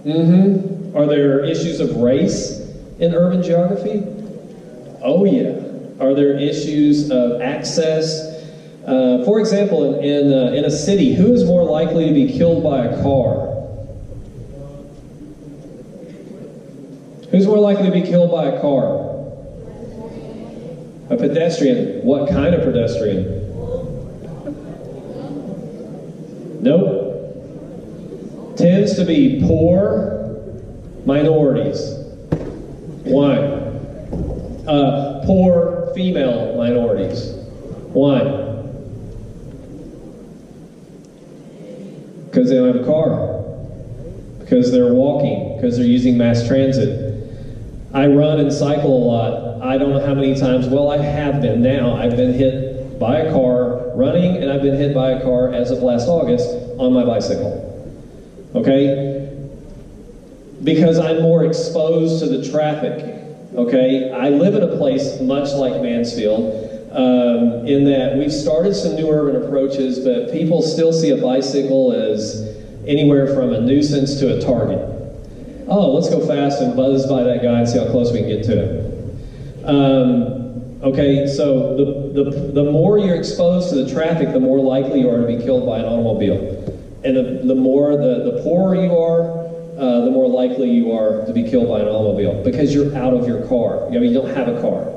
Mm-hmm. Are there issues of race in urban geography? Oh yeah. Are there issues of access? For example, in a city, who is more likely to be killed by a car? Who's more likely to be killed by a car? A pedestrian. What kind of pedestrian? Nope. Tends to be poor minorities. Why? Poor female minorities. Why? Because they don't have a car. Because they're walking. Because they're using mass transit. I run and cycle a lot. I don't know how many times, well, I have been now. I've been hit by a car running, and I've been hit by a car as of last August on my bicycle. Okay? Because I'm more exposed to the traffic. Okay? I live in a place much like Mansfield, in that we've started some new urban approaches, but people still see a bicycle as anywhere from a nuisance to a target. Oh, let's go fast and buzz by that guy and see how close we can get to him. Okay, so the more you're exposed to the traffic, the more likely you are to be killed by an automobile. And the poorer you are, the more likely you are to be killed by an automobile because you're out of your car. I mean, you don't have a car.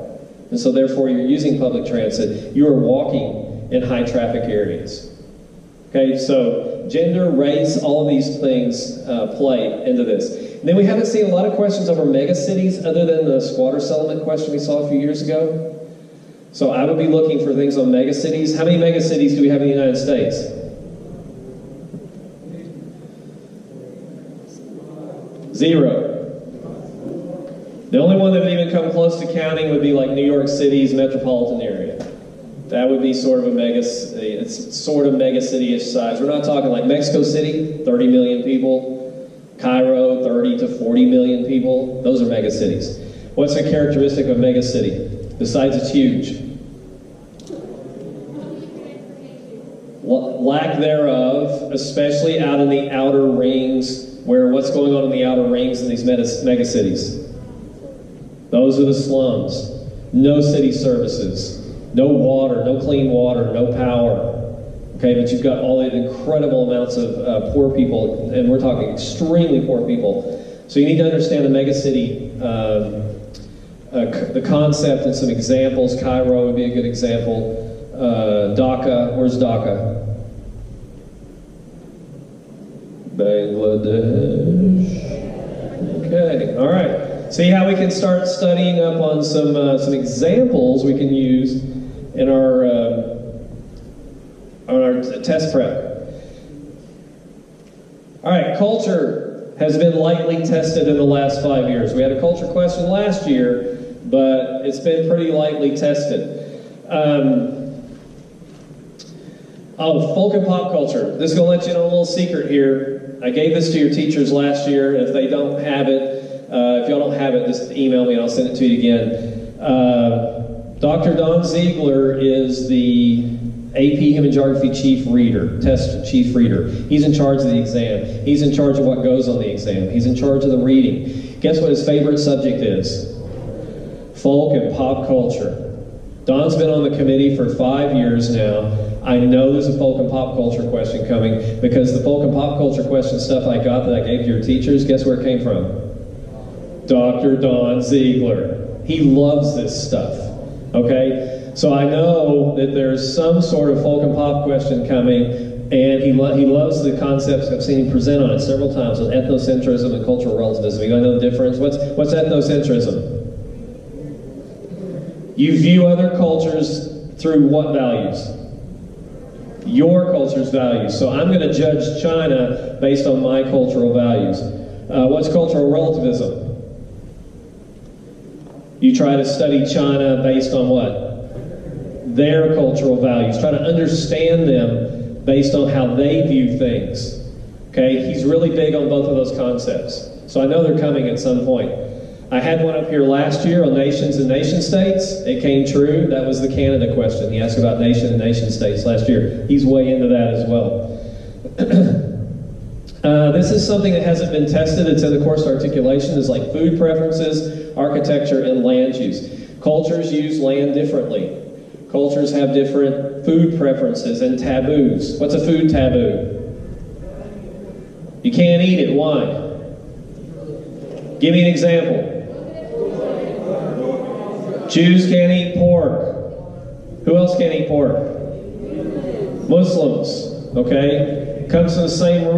And so therefore you're using public transit. You are walking in high traffic areas. Okay, so gender, race, all of these things play into this. And then we haven't seen a lot of questions over megacities other than the squatter settlement question we saw a few years ago. So I would be looking for things on megacities. How many megacities do we have in the United States? Zero. The only one that would even come close to counting would be like New York City's metropolitan area. That would be sort of a it's sort of megacity-ish size. We're not talking like Mexico City, 30 million people. Cairo, 30 to 40 million people. Those are megacities. What's a characteristic of megacity? Besides it's huge. Lack thereof, especially out in the outer rings, where what's going on in the outer rings in these megacities? Those are the slums. No city services. No water, no clean water, no power. Okay, but you've got all the incredible amounts of poor people, and we're talking extremely poor people. So you need to understand the megacity, the concept and some examples. Cairo would be a good example. Dhaka, where's Dhaka? Bangladesh. Okay, all right. See how we can start studying up on some examples we can use in our test prep. All right, culture has been lightly tested in the last 5 years. We had a culture question last year, but it's been pretty lightly tested. Folk and pop culture. This is going to let you know a little secret here. I gave this to your teachers last year. If they don't have it, if y'all don't have it, just email me and I'll send it to you again. Dr. Don Ziegler is the AP Human Geography Chief Reader, Test Chief Reader. He's in charge of the exam. He's in charge of what goes on the exam. He's in charge of the reading. Guess what his favorite subject is? Folk and pop culture. Don's been on the committee for 5 years now. I know there's a folk and pop culture question coming because the folk and pop culture question stuff I got that I gave to your teachers, guess where it came from? Dr. Don Ziegler. He loves this stuff, okay? So I know that there's some sort of folk and pop question coming, and he loves the concepts. I've seen him present on it several times, on ethnocentrism and cultural relativism. You know the difference? What's ethnocentrism? You view other cultures through what values? Your culture's values. So I'm going to judge China based on my cultural values. What's cultural relativism? You try to study China based on what? Their cultural values. Try to understand them based on how they view things. Okay? He's really big on both of those concepts. So I know they're coming at some point. I had one up here last year on nations and nation states. It came true. That was the Canada question. He asked about nation and nation states last year. He's way into that as well. This is something that hasn't been tested. It's in the course articulation. It's like food preferences, architecture, and land use. Cultures use land differently. Cultures have different food preferences and taboos. What's a food taboo? You can't eat it. Why? Give me an example. Jews can't eat pork. Who else can't eat pork? Muslims. Okay? Comes to the same rule.